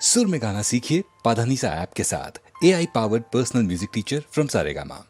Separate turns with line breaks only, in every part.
सुर में गाना सीखिए पाधानीसा ऐप के साथ। AI powered personal music teacher from Saregama.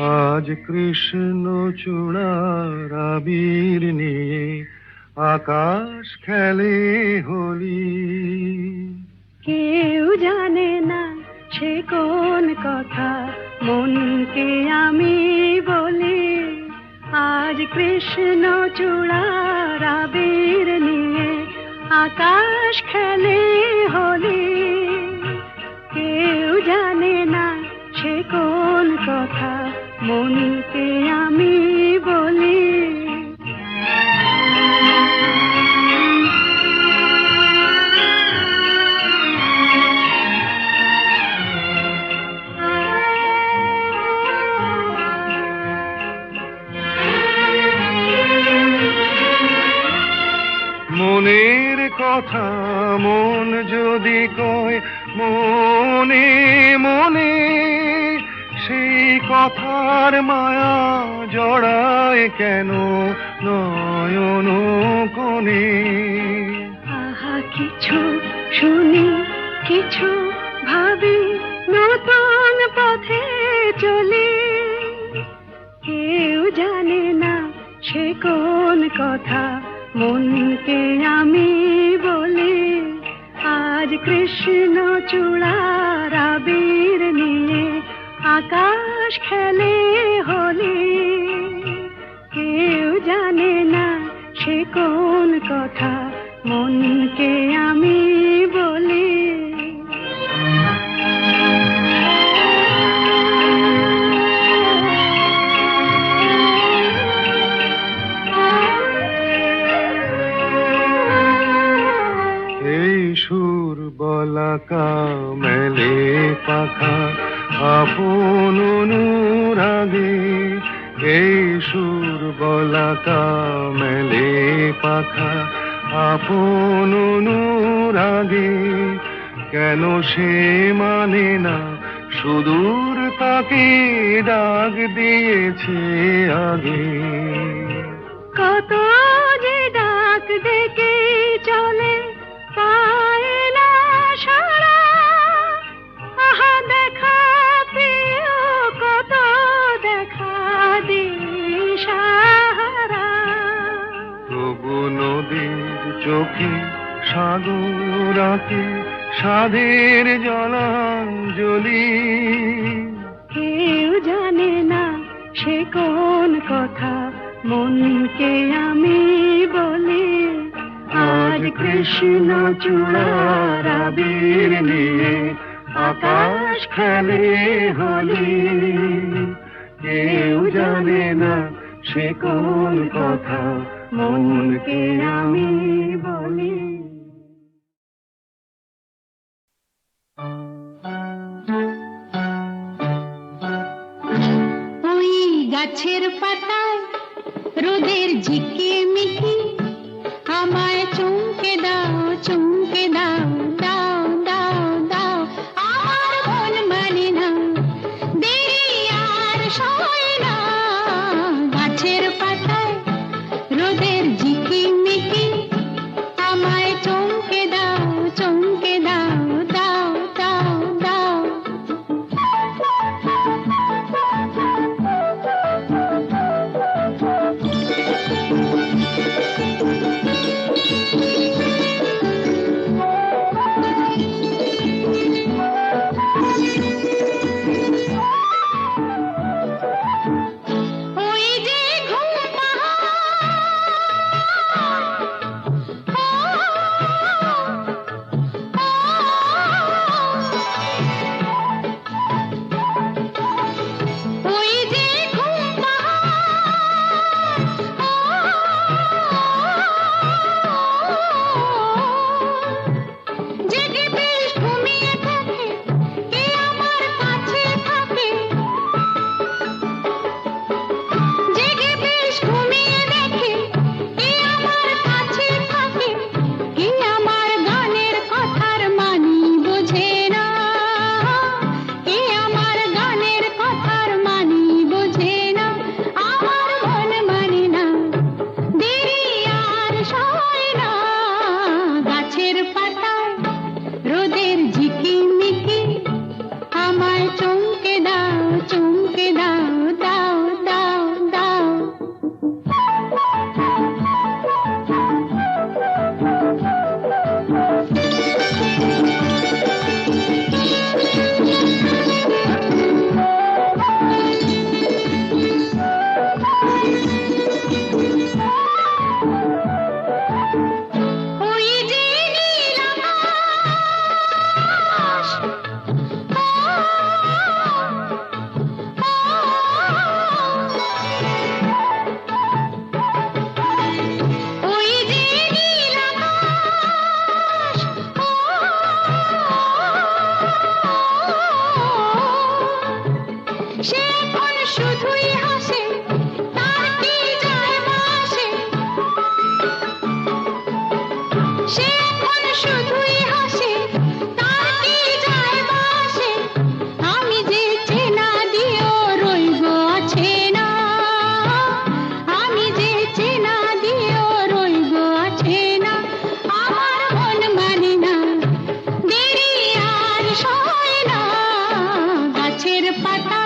আজ কৃষ্ণ চূড়ার আবির নিয়ে আকাশ খেলে হোলি।
কেউ জানে না সে কোন কথা মনকে আমি বলি। আজ কৃষ্ণ চূড়ার আবির নিয়ে আকাশ খেলে হোলি। কেউ জানে না সে কোন কথা মনকে আমি বলি।
মনের কথা মন যদি কয় মনে মনে, সেই কথার মায়া জড়ায় কেন নয়ন কোণে।
আহা কিছু শুনি কিছু ভাবি নতুন পথে চলি। কেউ জানে না সে কোন কথা মনকে আমি বলি। আজ কৃষ্ণ চূড়ার আবির নিয়ে আকাশ খেলে হোলি। কেউ জানে না সে কোন কথা মনকে আমি বলি।
এই সুর বলাকা মেলে পাখা আপন অনুরাগে। এই সুর বলাকা মেলে পাখা আপন অনুরাগে। কেন সে মানে না সুদূর তাকে ডাক দিয়েছে আগে।
কত যে ডাক ডেকে চলে পায় না সারা। আহা দেখা প্রিয় কত দেখা দিশাহারা।
তবু নদীর চোখে সাগর আঁকে সাধের জলাঞ্জলি।
কেউ জানে না সে কোন কথা মনকে আমি বলি। আজ কৃষ্ণ চূড়ার আবির নিয়ে আকাশ খেলে হোলি। কেউ জানে না সে কোন কথা মনকে আমি বলি।
ওই গাছের পাতায় রোদের ঝিকিমিকি আমায় চমকে দাও চমকে দাও দাও দাও দাও। আমার মন মানে না দেরি আর সয় না। গাছের পাতায় রোদের ঝিকিমিকি আমায় চমকে দাও চমকে দাও দাও দাও দাও। ওই যে ঘুম ওই যে ঘুম জেগে বেশ ঘুমিয়ে থাকে কে আমার কাছে থাকে। জেগে বেশ ঘুমিয়ে দেখে কে আমার কাছে থাকে। কে আমার গানের কথার মানি বোঝে না। কে আমার গানের কথার মানি বোঝে না। আমার মন মানে না দেরি আর সয় না। গাছের পাতায় রোদের ঝিকিমিকি আমায় চমকে চমকে দাও, চমকে দাও, দাও দাও দাও। ওই যে নীল আকাশ, ওই যে নীল আকাশ, সে এখন শুধুই হাসে, তার কি যায় আসে, সে এখন শুধুই হাসে, তার কি যায় আসে, আমি যে চেনা দিয়েও রইব আছে না, আমি যে চেনা দিয়েও রইব আছে না, আমার মন মানে না, দেরি আর সয় না, গাছের পাতা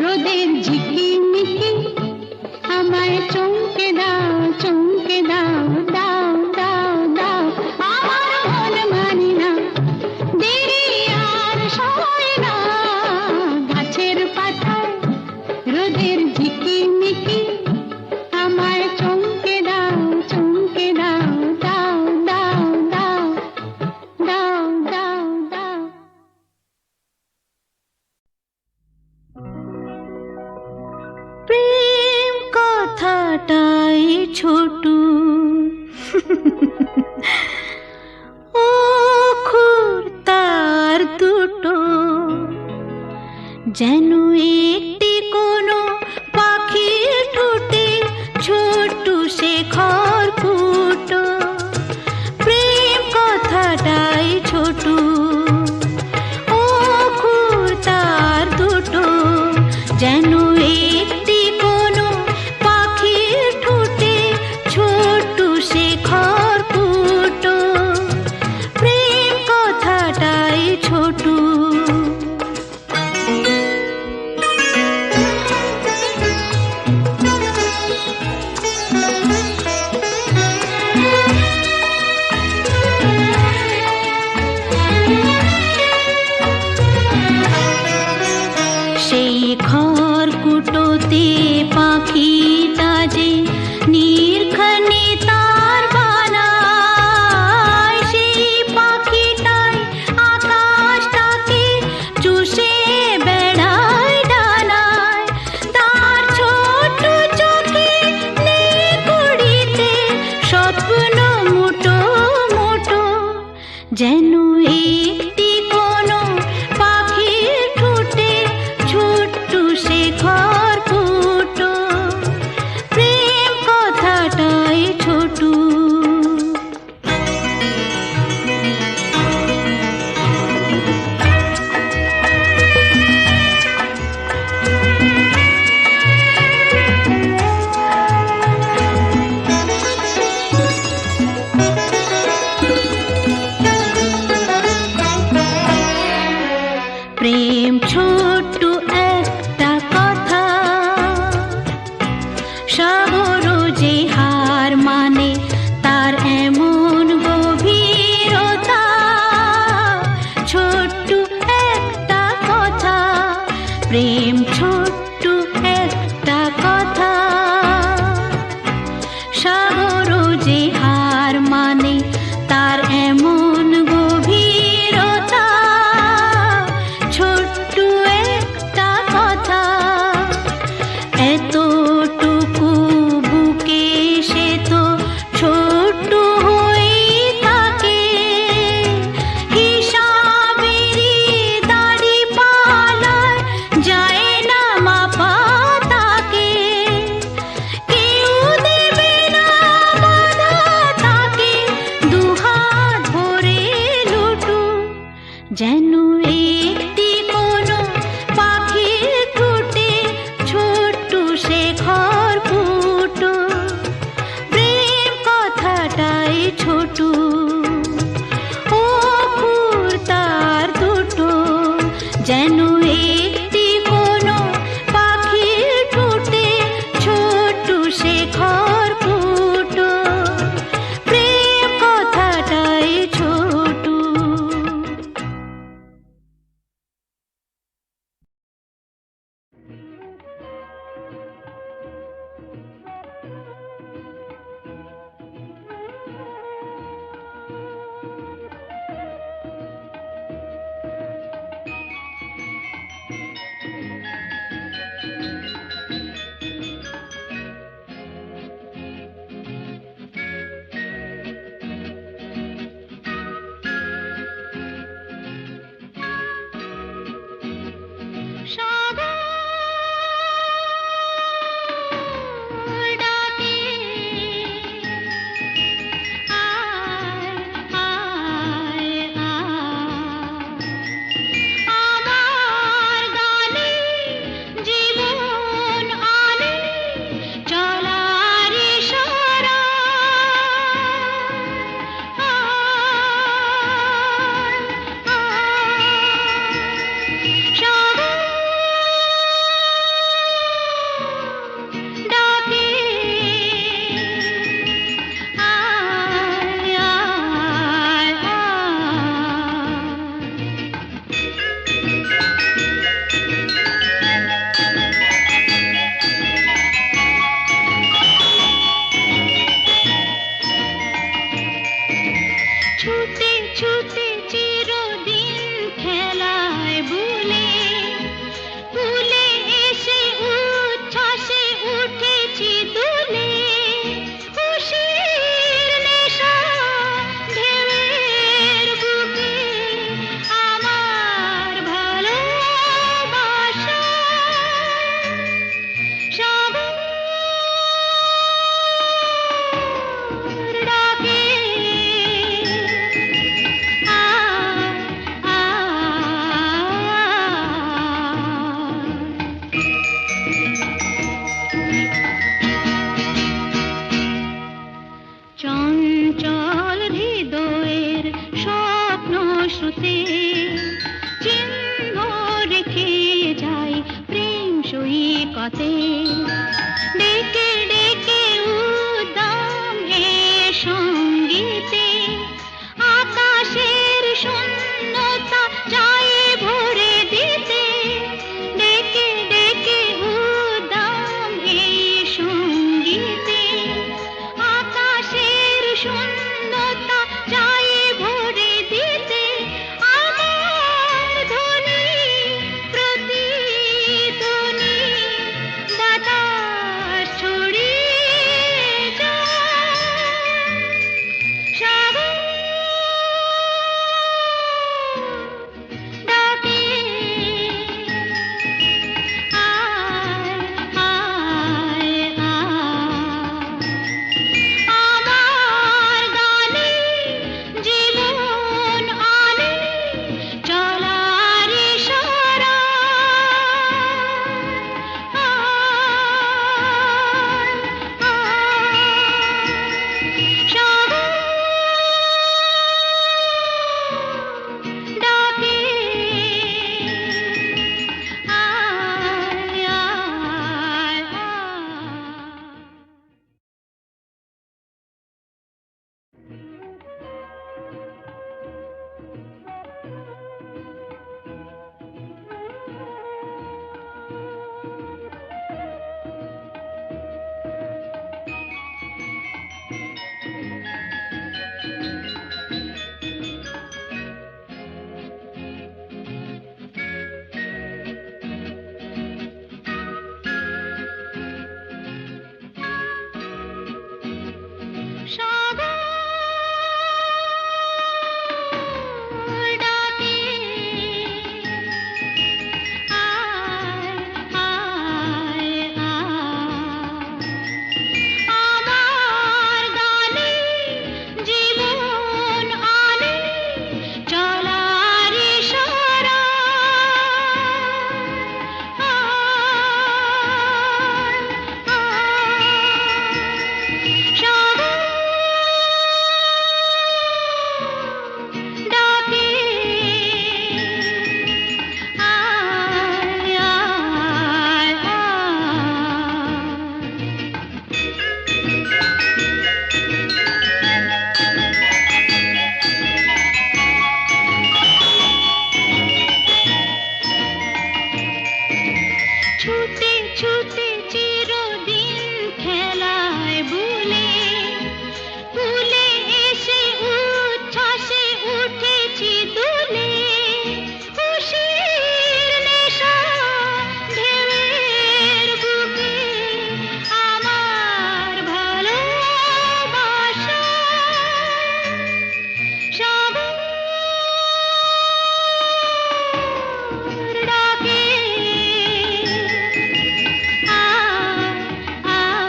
রোদের ঝিকিমিকি, আমায় চমকে দাও, চমকে দাও, দাও দাও দাও, আমার মন মানে না, দেরি আর সয় না, গাছের পাতায় রোদের ঝিকিমিকি, আমায় চমকে দাও, চমকে দাও, দাও দাও দাও, দাও দাও দাও। প্রেম কথাটাই ছোট, অক্ষর তার দুটো, যেন একটি কোনো পাখির ঠোঁটে ছোট্ট সে খড়কুটো। প্রেম কথাটাই ছোট, অক্ষর তার দুটো, যেন একটি কোনো পাখির ঠোঁটে ছোট্ট সে খড়কুটো। প্রেম কথাটাই ছোট। সেই খড়কুটোতে পাখিটা যে নির্ঘনে তার বানায়, সেই পাখিটাই আকাশটাকে চুষে বেড়ায় ডানায়, তার ছোট চোখে নেই কুড়িতে স্বপ্ন মুটো মুটো, যেন একটি কোনো পাখির ঠোঁটে ছোট্ট সে খড়কুটো। প্রেম কথাটাই ছোট। প্রেম ছোট্ট একটা কথা, সাগর যে হার মানে তার এমন গভীরতা। ছোট্ট একটা কথা, প্রেম ছোট্ট একটা কথা, সাগর যে হার মানে তার এমন গভীরতা। ছোট্ট একটা কথা, এতটুকু বুকে সে তো ছোট্ট হয়েই থাকে। হিসাবেরই দাড়ি পালায় যায় না সৈকতে ডেকে ডেকে উদ্দাম হে সঙ্গীতে আকাশের শূন্যতা যায় ভরে দিতে ডেকে ডেকে উদ্দাম হে সঙ্গীতে আকাশের শূন্যতা যায় ভরে দিতে আমার ধ্বনি প্রতিধ্বনি বাতাস ছড়িয়ে যায় সাগর ডাকে আয় আয় আয় আমার গানে জীবন আনে চলার ইশারা সাগর ডাকে আয় আয় আয় সাগর ডাকে আয় আয় আয় আমার গানে জীবন আনে চলার ইশারা সাগর ডাকে আয় আয় আয় ছুটে ছুটে চিরদিন খেলায় বুলে ভুলে এসে উচ্ছ্বাসে উঠেছি দুলে খুশির নেশা ঢেউয়ের বুকে আমার ভালোবাসা সাগর ডাকে আয় আয়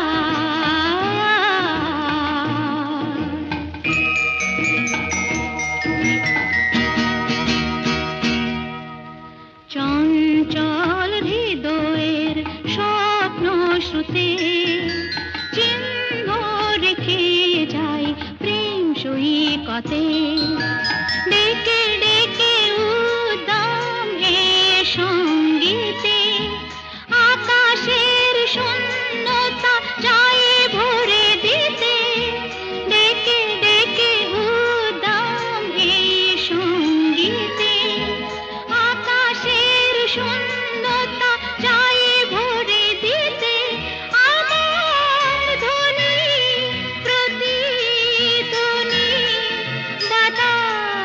চঞ্চল হৃদয়ের স্বপ্ন শ্রুতে চিহ্ন রেখে যায় প্রেম সৈকতে ডেকে ডেকে উদ্দাম হে সঙ্গীতে আকাশের শূন্যতা যায় ভরে দিতে ডেকে ডেকে উদ্দাম হে সঙ্গীতে আকাশের শূন্যতা যায় ভরে দিতে আমার ধ্বনি প্রতিধ্বনি বাতাস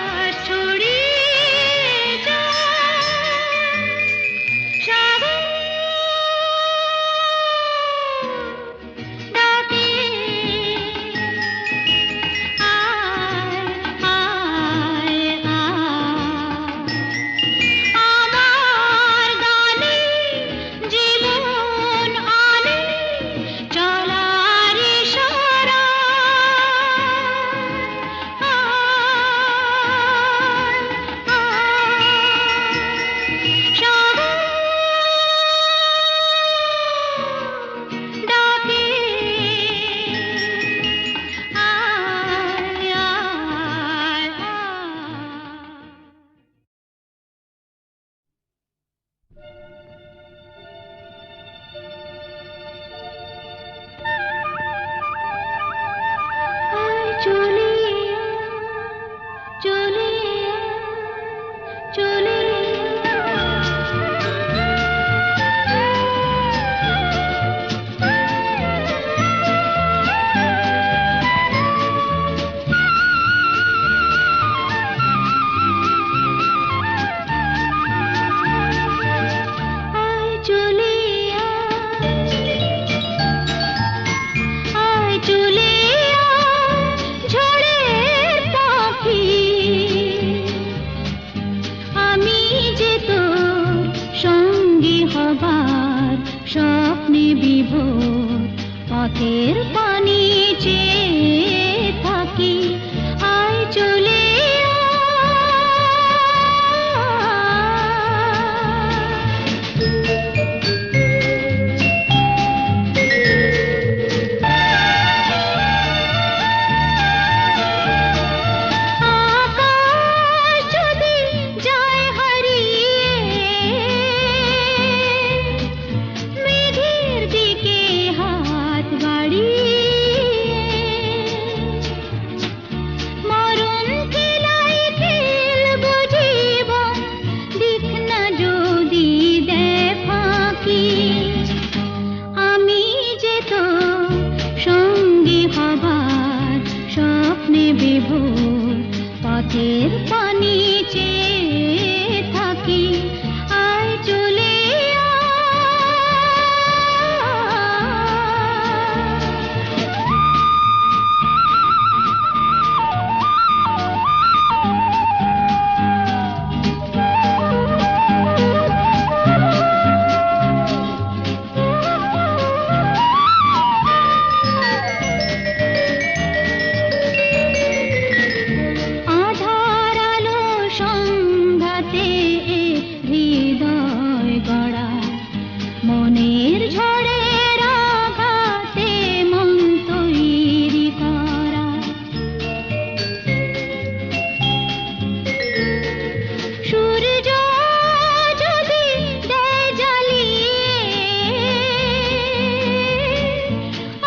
সঙ্গী হবার স্বপ্নে বিভোর পথের পানি চেয়ে থাকি আয় চলে আকাশ যদি যায় হারিয়ে মেঘের দিকে হাত বাড়িয়ে মরণ খেলাই খেলবো জীবন দিক না যদি দেয় ফাঁকি আমি যে তো সঙ্গী হবার স্বপ্নে বিভোর পথের পানি চেয়ে থাকি আয় চলে আধার আলো সন্ধ্যাতে হৃদয় গড়া মনের ঝড়ের আঘাতে মন তৈরি করা সূর্য যদি দেয় জ্বালিয়ে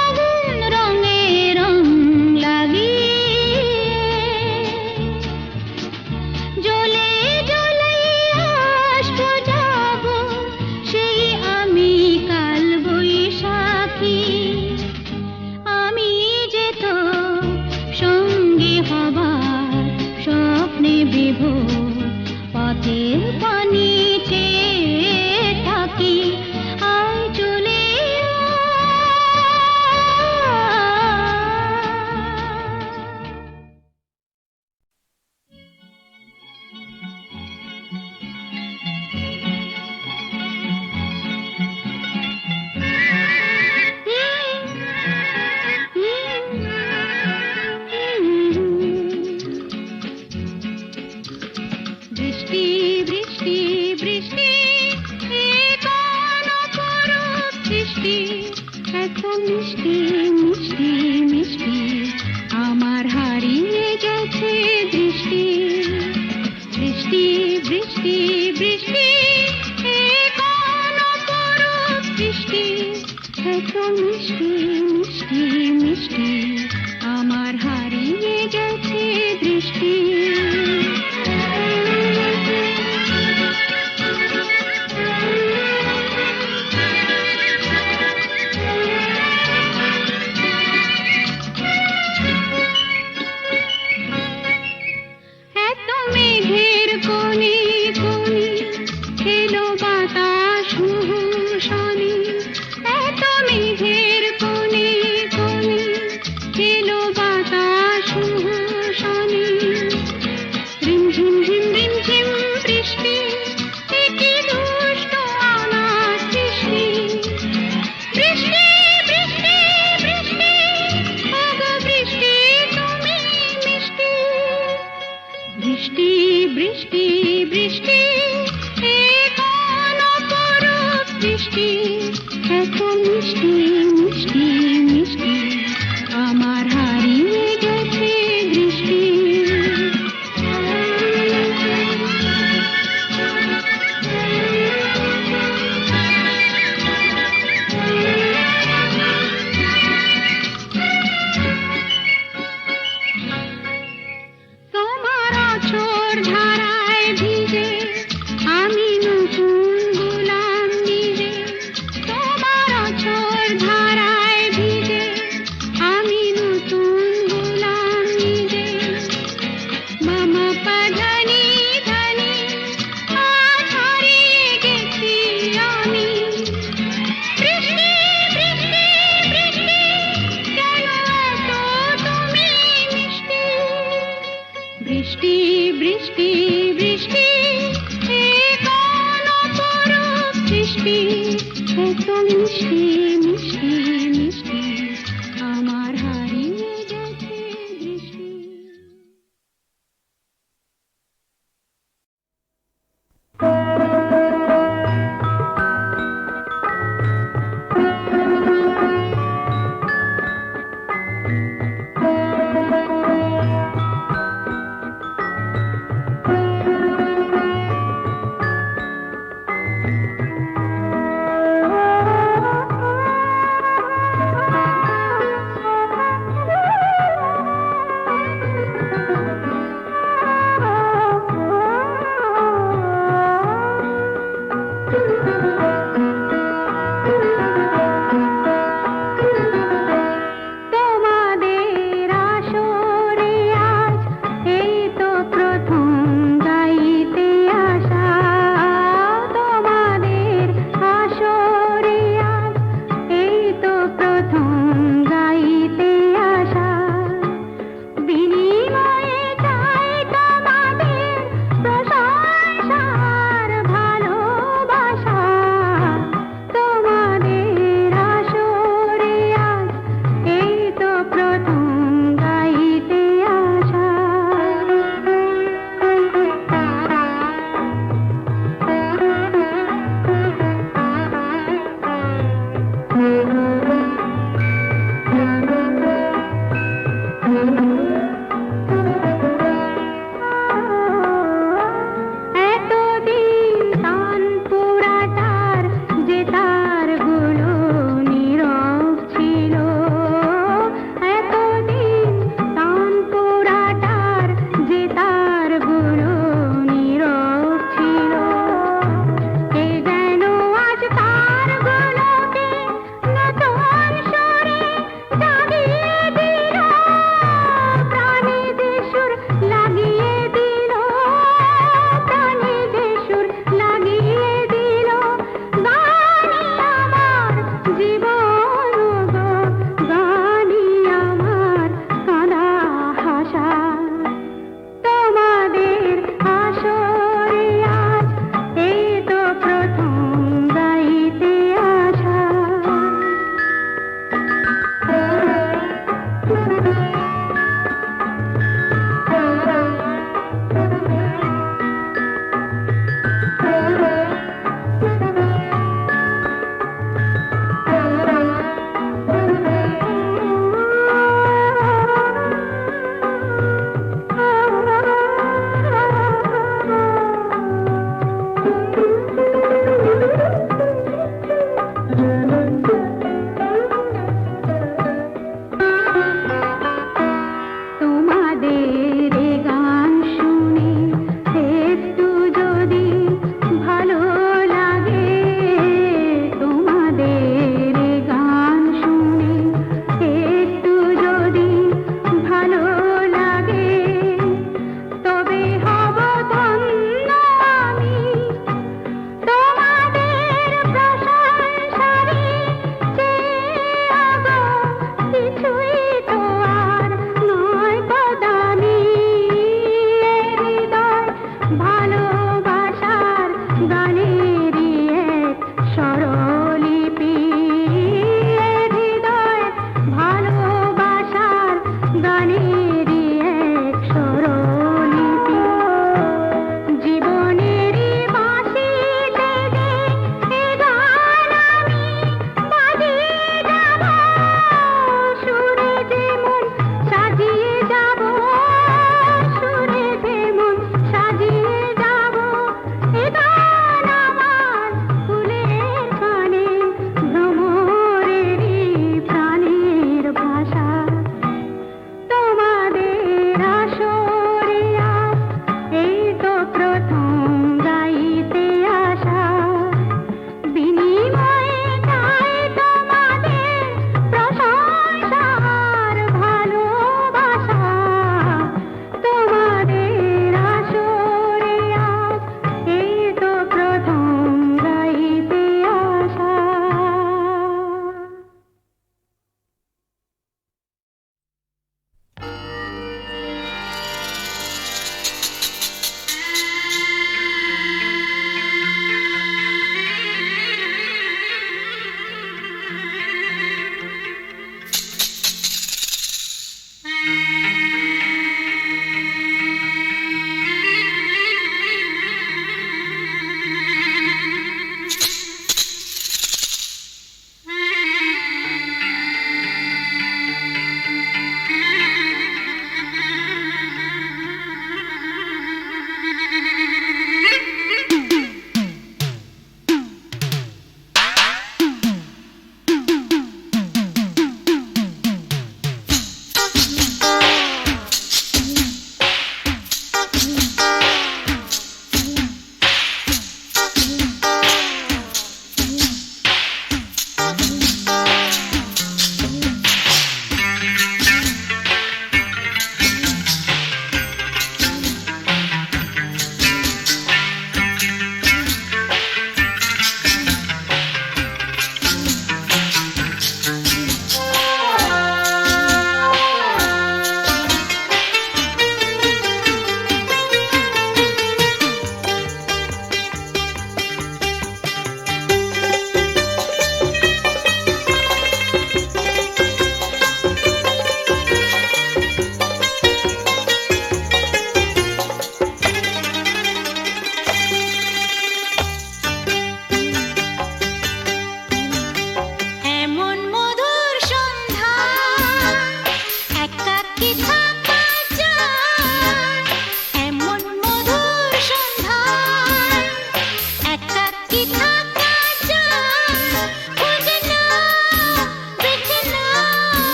আগুন রঙে রং লাগিয়ে জ্বলে জ্বলে আসবো যাবো সেই আমি কাল বৈশাখী আমি যে তো সঙ্গী হবার স্বপ্নে বিভোর পথের পানি চেয়ে থাকি আয় চলে বৃষ্টি বৃষ্টি বৃষ্টি এ কোন অপরূপ সৃষ্টি এত মিষ্টি মিষ্টি মিষ্টি আমার হারিয়ে গেছে দৃষ্টি বৃষ্টি বৃষ্টি বৃষ্টি এ কোন অপরূপ সৃষ্টি এত মিষ্টি মিষ্টি মিষ্টি আমার হারিয়ে গেছে দৃষ্টি এত মেঘের কোণে কোণে খেলো বাতাস মুহুর্ষণে এত মেঘের কোণে কোণে খেলো বাতাস মুহুর্ষণে রিমঝিম ঝিম রিমঝিম বৃষ্টি এ কি দুষ্ট আমার সৃষ্টি বৃষ্টি বৃষ্টি বৃষ্টি ওগো বৃষ্টি তুমি মিষ্টি বৃষ্টি বৃষ্টি বৃষ্টি এ কোন অপরূপ বৃষ্টি এত মিষ্টি মিষ্টি মিষ্টি আমার হারিয়ে গেছে দৃষ্টি তোমার আঁচড় ধারায় ভিজে আমি নতুন গোলাম নিজে তোমার আঁচড় ধারায়
মিষ্টি, এত মিষ্টি মিষ্টি মিষ্টি, আমার হারিয়ে গেছে দৃষ্টি। তোমাদের আসরে আজ এই তো প্রথম গাইতে আসা, তোমাদের আসরে আজ এই তো প্রথম গাইতে আসা। বিনিময়ে চাই তোমাদের প্রশংসার ভালোবাসা,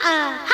আহা